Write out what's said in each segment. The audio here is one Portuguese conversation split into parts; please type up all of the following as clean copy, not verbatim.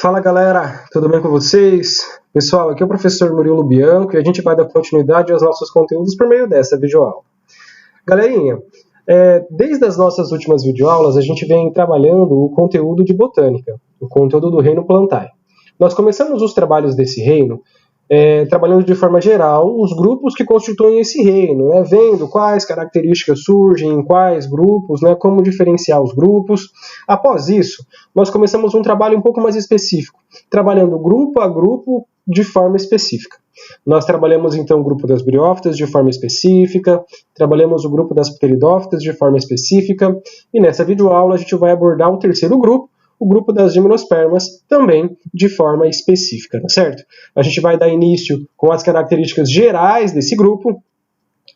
Fala galera, tudo bem com vocês? Pessoal, aqui é o professor Murilo Bianco e a gente vai dar continuidade aos nossos conteúdos por meio dessa videoaula. Galerinha, desde as nossas últimas videoaulas a gente vem trabalhando o conteúdo de botânica, o conteúdo do reino Plantae. Nós começamos os trabalhos desse reino trabalhando de forma geral os grupos que constituem esse reino, vendo quais características surgem em quais grupos, como diferenciar os grupos. Após isso, nós começamos um trabalho um pouco mais específico, trabalhando grupo a grupo de forma específica. Nós trabalhamos então o grupo das briófitas de forma específica, trabalhamos o grupo das pteridófitas de forma específica, e nessa videoaula a gente vai abordar o terceiro grupo, o grupo das gimnospermas, também de forma específica, tá certo? A gente vai dar início com as características gerais desse grupo,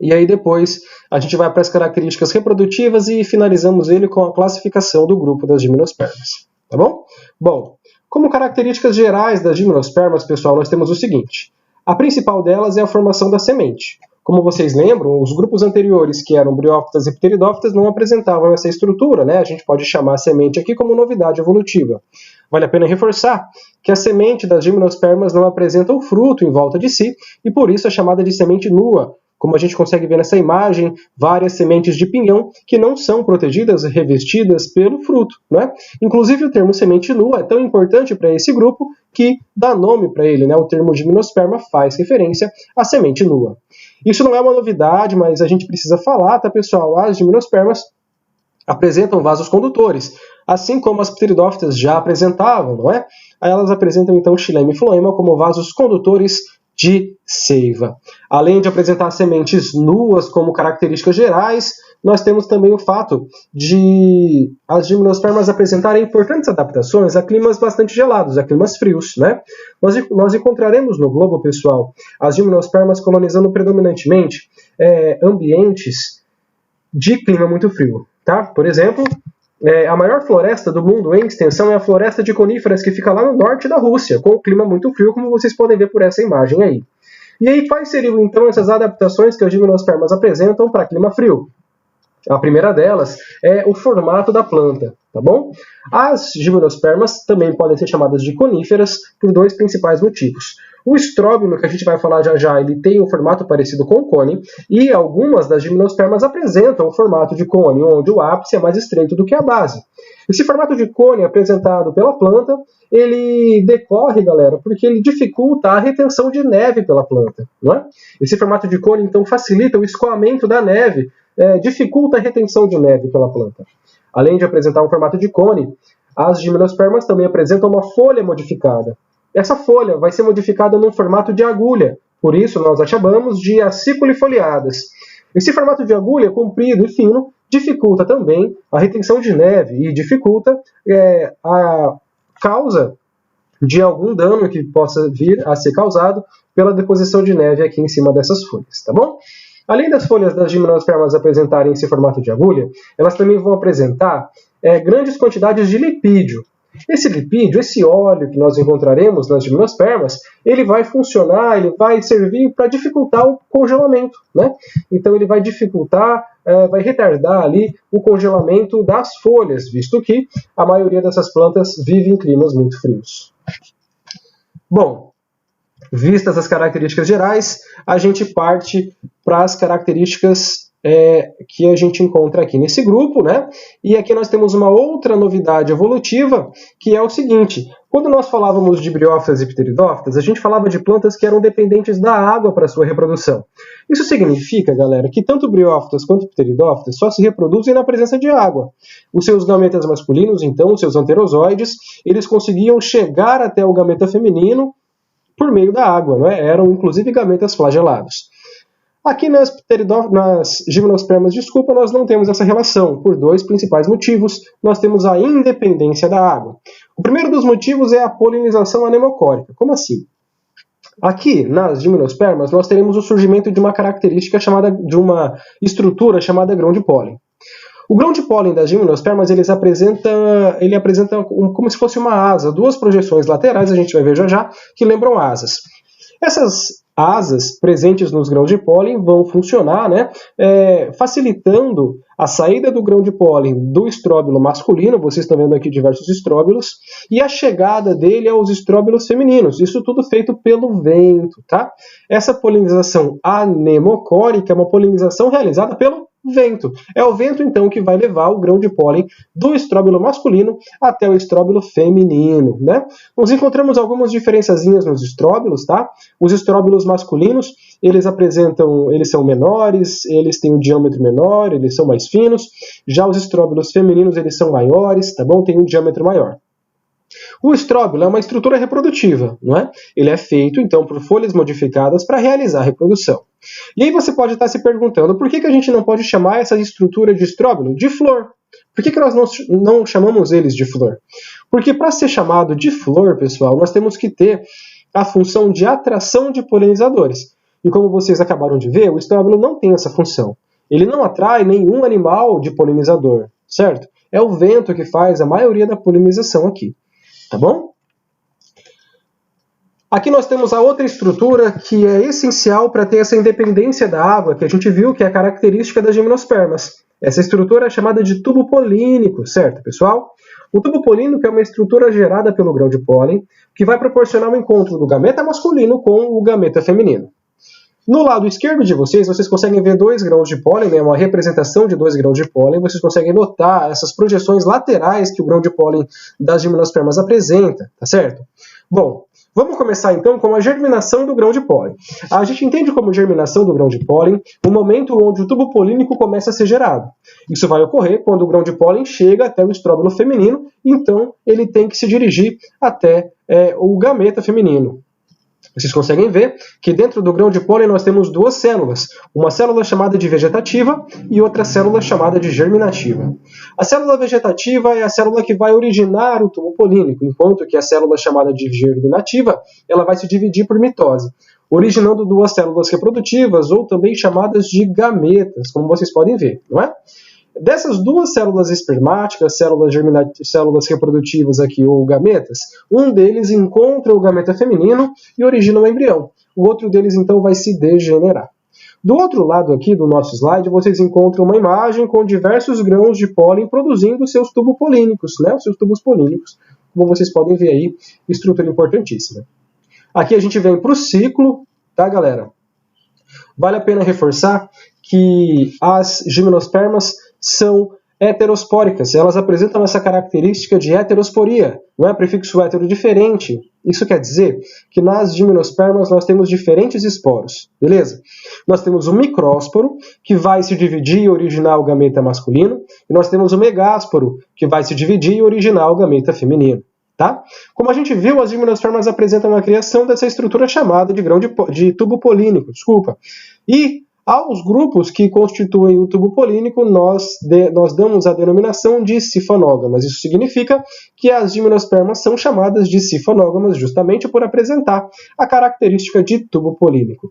e aí depois a gente vai para as características reprodutivas e finalizamos ele com a classificação do grupo das gimnospermas, tá bom? Bom, como características gerais das gimnospermas, pessoal, nós temos o seguinte. A principal delas é a formação da semente. Como vocês lembram, os grupos anteriores, que eram briófitas e pteridófitas, não apresentavam essa estrutura, A gente pode chamar a semente aqui como novidade evolutiva. Vale a pena reforçar que a semente das gimnospermas não apresenta o fruto em volta de si, e por isso é chamada de semente nua. Como a gente consegue ver nessa imagem, várias sementes de pinhão que não são protegidas, revestidas pelo fruto, Inclusive o termo semente nua é tão importante para esse grupo que dá nome para ele, O termo gimnosperma faz referência à semente nua. Isso não é uma novidade, mas a gente precisa falar, tá, pessoal? As gimnospermas apresentam vasos condutores, assim como as pteridófitas já apresentavam, Aí elas apresentam então xilema e floema como vasos condutores de seiva. Além de apresentar sementes nuas como características gerais, nós temos também o fato de as gimnospermas apresentarem importantes adaptações a climas bastante gelados, a climas frios, Nós encontraremos no globo, pessoal, as gimnospermas colonizando predominantemente ambientes de clima muito frio, tá? Por exemplo, a maior floresta do mundo em extensão é a floresta de coníferas que fica lá no norte da Rússia, com um clima muito frio, como vocês podem ver por essa imagem aí. E aí, quais seriam então essas adaptações que as gimnospermas apresentam para clima frio? A primeira delas é o formato da planta, tá bom? As gimnospermas também podem ser chamadas de coníferas por dois principais motivos. O estróbilo, que a gente vai falar já, ele tem um formato parecido com o cone, e algumas das gimnospermas apresentam o formato de cone, onde o ápice é mais estreito do que a base. Esse formato de cone apresentado pela planta, ele decorre, galera, porque ele dificulta a retenção de neve pela planta, Esse formato de cone, então, facilita o escoamento da neve, dificulta a retenção de neve pela planta. Além de apresentar um formato de cone, as gimnospermas também apresentam uma folha modificada. Essa folha vai ser modificada num formato de agulha, por isso nós a chamamos de aciculifoliadas. Esse formato de agulha comprido e fino dificulta também a retenção de neve e dificulta a causa de algum dano que possa vir a ser causado pela deposição de neve aqui em cima dessas folhas, tá bom? Além das folhas das gimnospermas apresentarem esse formato de agulha, elas também vão apresentar grandes quantidades de lipídio. Esse lipídio, esse óleo que nós encontraremos nas gimnospermas, ele vai funcionar, ele vai servir para dificultar o congelamento, Então ele vai dificultar, vai retardar ali o congelamento das folhas, visto que a maioria dessas plantas vive em climas muito frios. Bom, vistas as características gerais, a gente parte para as características que a gente encontra aqui nesse grupo, E aqui nós temos uma outra novidade evolutiva, que é o seguinte. Quando nós falávamos de briófitas e pteridófitas, a gente falava de plantas que eram dependentes da água para sua reprodução. Isso significa, galera, que tanto briófitas quanto pteridófitas só se reproduzem na presença de água. Os seus gametas masculinos, então, os seus anterozoides, eles conseguiam chegar até o gameta feminino por meio da água, Eram, inclusive, gametas flagelados. Aqui nas gimnospermas, nós não temos essa relação, por dois principais motivos. Nós temos a independência da água. O primeiro dos motivos é a polinização anemocórica. Como assim? Aqui, nas gimnospermas, nós teremos o surgimento de uma característica de uma estrutura chamada grão de pólen. O grão de pólen das gimnospermas, ele apresenta como se fosse uma asa, duas projeções laterais, a gente vai ver já, que lembram asas. Essas asas presentes nos grãos de pólen vão funcionar, né, facilitando a saída do grão de pólen do estróbilo masculino, vocês estão vendo aqui diversos estróbilos, e a chegada dele aos estróbilos femininos, isso tudo feito pelo vento, tá? Essa polinização anemocórica é uma polinização realizada pelo vento. É o vento, então, que vai levar o grão de pólen do estróbilo masculino até o estróbilo feminino, né? Nós encontramos algumas diferençazinhas nos estróbilos, tá? Os estróbilos masculinos, eles são menores, eles têm um diâmetro menor, eles são mais finos. Já os estróbilos femininos, eles são maiores, tá bom? Tem um diâmetro maior. O estróbilo é uma estrutura reprodutiva, não é? Ele é feito, então, por folhas modificadas para realizar a reprodução. E aí você pode estar se perguntando, por que a gente não pode chamar essa estrutura de estróbilo de flor? Por que nós não chamamos eles de flor? Porque para ser chamado de flor, pessoal, nós temos que ter a função de atração de polinizadores. E como vocês acabaram de ver, o estróbilo não tem essa função. Ele não atrai nenhum animal de polinizador, certo? É o vento que faz a maioria da polinização aqui. Tá bom? Aqui nós temos a outra estrutura que é essencial para ter essa independência da água, que a gente viu que é a característica das gimnospermas. Essa estrutura é chamada de tubo polínico, certo, pessoal? O tubo polínico é uma estrutura gerada pelo grão de pólen que vai proporcionar o encontro do gameta masculino com o gameta feminino. No lado esquerdo de vocês conseguem ver 2 grãos de pólen, né, uma representação de 2 grãos de pólen. Vocês conseguem notar essas projeções laterais que o grão de pólen das gimnospermas apresenta, tá certo? Bom, vamos começar então com a germinação do grão de pólen. A gente entende como germinação do grão de pólen o momento onde o tubo polínico começa a ser gerado. Isso vai ocorrer quando o grão de pólen chega até o estróbilo feminino, então ele tem que se dirigir até o gameta feminino. Vocês conseguem ver que dentro do grão de pólen nós temos 2 células, uma célula chamada de vegetativa e outra célula chamada de germinativa. A célula vegetativa é a célula que vai originar o tubo polínico, enquanto que a célula chamada de germinativa ela vai se dividir por mitose, originando 2 células reprodutivas ou também chamadas de gametas, como vocês podem ver, não é? Dessas 2 células espermáticas, células reprodutivas aqui, ou gametas, um deles encontra o gameta feminino e origina o embrião. O outro deles, então, vai se degenerar. Do outro lado aqui do nosso slide, vocês encontram uma imagem com diversos grãos de pólen produzindo seus tubos polínicos, né? Os seus tubos polínicos, como vocês podem ver aí, estrutura importantíssima. Aqui a gente vem para o ciclo, tá, galera? Vale a pena reforçar que as gimnospermas são heterospóricas. Elas apresentam essa característica de heterosporia, não é prefixo hétero diferente. Isso quer dizer que nas gimnospermas nós temos diferentes esporos, beleza? Nós temos o micrósporo, que vai se dividir e originar o gameta masculino, e nós temos o megásporo, que vai se dividir e originar o gameta feminino. Tá? Como a gente viu, as gimnospermas apresentam a criação dessa estrutura chamada de tubo polínico. E aos grupos que constituem o tubo polínico, nós damos a denominação de sifonógamas. Isso significa que as gimnospermas são chamadas de sifonógamas justamente por apresentar a característica de tubo polínico.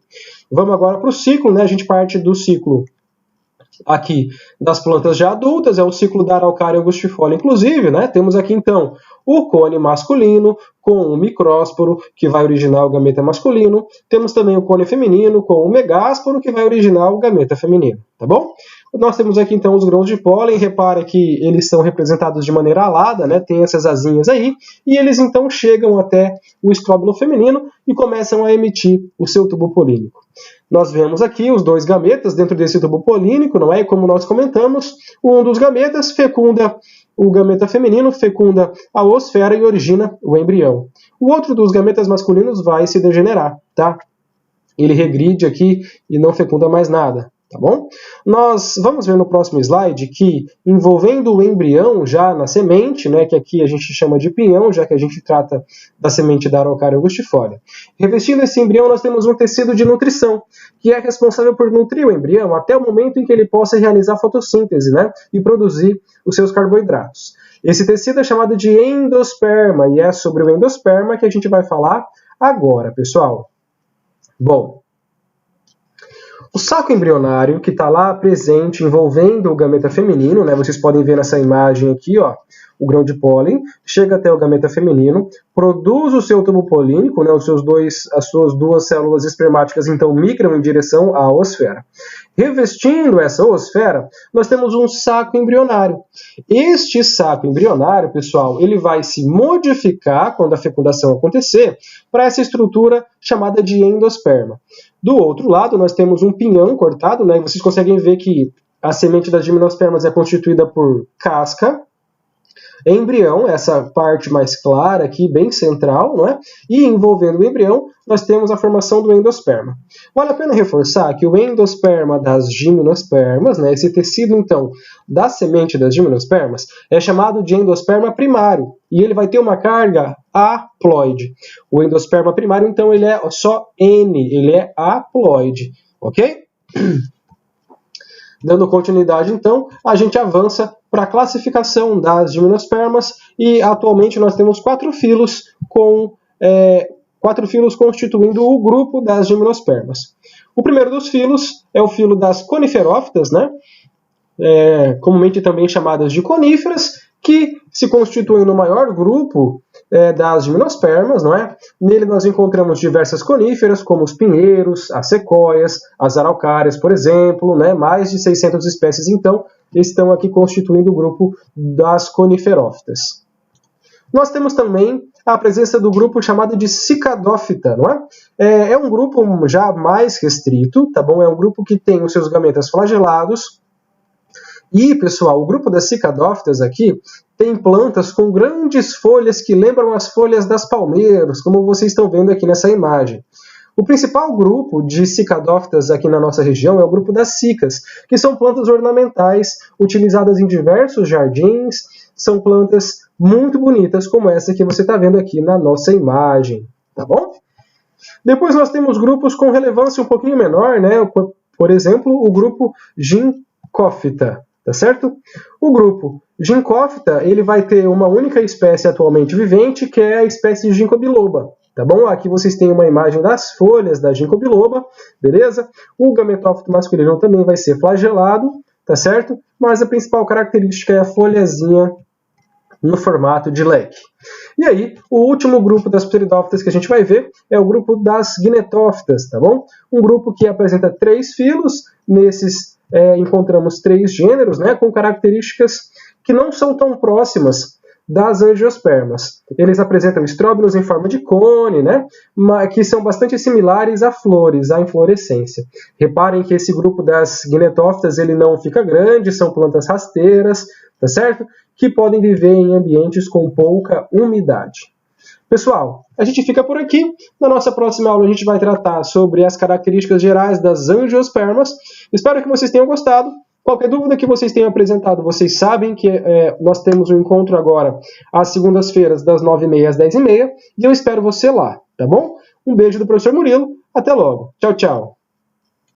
Vamos agora para o ciclo, né? A gente parte do ciclo aqui das plantas já adultas, é o ciclo da Araucária angustifolia, inclusive, né? Temos aqui então o cone masculino com o micrósporo, que vai originar o gameta masculino. Temos também o cone feminino com o megásporo, que vai originar o gameta feminino, tá bom? Nós temos aqui então os grãos de pólen, repara que eles são representados de maneira alada, né? Tem essas asinhas aí, e eles então chegam até o estróbilo feminino e começam a emitir o seu tubo polínico. Nós vemos aqui os 2 gametas dentro desse tubo polínico, não é? E como nós comentamos, um dos gametas fecunda o gameta feminino, fecunda a oosfera e origina o embrião. O outro dos gametas masculinos vai se degenerar, tá? Ele regride aqui e não fecunda mais nada. Tá bom? Nós vamos ver no próximo slide que, envolvendo o embrião já na semente, né, que aqui a gente chama de pinhão, já que a gente trata da semente da Araucária angustifolia, revestindo esse embrião nós temos um tecido de nutrição, que é responsável por nutrir o embrião até o momento em que ele possa realizar fotossíntese, né, e produzir os seus carboidratos. Esse tecido é chamado de endosperma, e é sobre o endosperma que a gente vai falar agora, pessoal. Bom, O saco embrionário, que está lá presente, envolvendo o gameta feminino, né? Vocês podem ver nessa imagem aqui, ó, o grão de pólen, chega até o gameta feminino, produz o seu tubo polínico, né? As suas duas células espermáticas, então, migram em direção à oosfera. Revestindo essa oosfera, nós temos um saco embrionário. Este saco embrionário, pessoal, ele vai se modificar quando a fecundação acontecer para essa estrutura chamada de endosperma. Do outro lado, nós temos um pinhão cortado, né? E vocês conseguem ver que a semente das gimnospermas é constituída por casca, embrião, essa parte mais clara aqui, bem central, não é? E envolvendo o embrião, nós temos a formação do endosperma. Vale a pena reforçar que o endosperma das gimnospermas, né, esse tecido, então, da semente das gimnospermas, é chamado de endosperma primário, e ele vai ter uma carga haploide. O endosperma primário, então, ele é só N, ele é haploide, ok? Dando continuidade, então, a gente avança para a classificação das gimnospermas e atualmente nós temos 4 filos constituindo o grupo das gimnospermas. O primeiro dos filos é o filo das coniferófitas, né? Comumente também chamadas de coníferas, que se constituem no maior grupo das gimnospermas, não é? Nele nós encontramos diversas coníferas, como os pinheiros, as sequoias, as araucárias, por exemplo, né? Mais de 600 espécies, então, estão aqui constituindo o grupo das coniferófitas. Nós temos também a presença do grupo chamado de Cicadófita, não é? É um grupo já mais restrito, tá bom? É um grupo que tem os seus gametas flagelados. E, pessoal, o grupo das cicadófitas aqui tem plantas com grandes folhas que lembram as folhas das palmeiras, como vocês estão vendo aqui nessa imagem. O principal grupo de cicadófitas aqui na nossa região é o grupo das cicas, que são plantas ornamentais utilizadas em diversos jardins, são plantas muito bonitas, como essa que você está vendo aqui na nossa imagem, tá bom? Depois nós temos grupos com relevância um pouquinho menor, né? Por exemplo, o grupo Ginkgófita. Tá certo? O grupo Ginkgófita, ele vai ter uma única espécie atualmente vivente, que é a espécie de Ginkgo biloba. Tá bom? Aqui vocês têm uma imagem das folhas da Ginkgo biloba, beleza? O gametófito masculino também vai ser flagelado, tá certo? Mas a principal característica é a folhazinha no formato de leque. E aí, o último grupo das pteridófitas que a gente vai ver é o grupo das gnetófitas, tá bom? Um grupo que apresenta 3 filos, nesses encontramos 3 gêneros, né, com características que não são tão próximas das angiospermas. Eles apresentam estróbilos em forma de cone, né, que são bastante similares a flores, à inflorescência. Reparem que esse grupo das gnetófitas ele não fica grande, são plantas rasteiras, tá certo? Que podem viver em ambientes com pouca umidade. Pessoal, a gente fica por aqui. Na nossa próxima aula a gente vai tratar sobre as características gerais das angiospermas. Espero que vocês tenham gostado. Qualquer dúvida que vocês tenham apresentado, vocês sabem que nós temos um encontro agora às segundas-feiras, das 9h30 às 10h30, e eu espero você lá, tá bom? Um beijo do professor Murilo. Até logo. Tchau, tchau.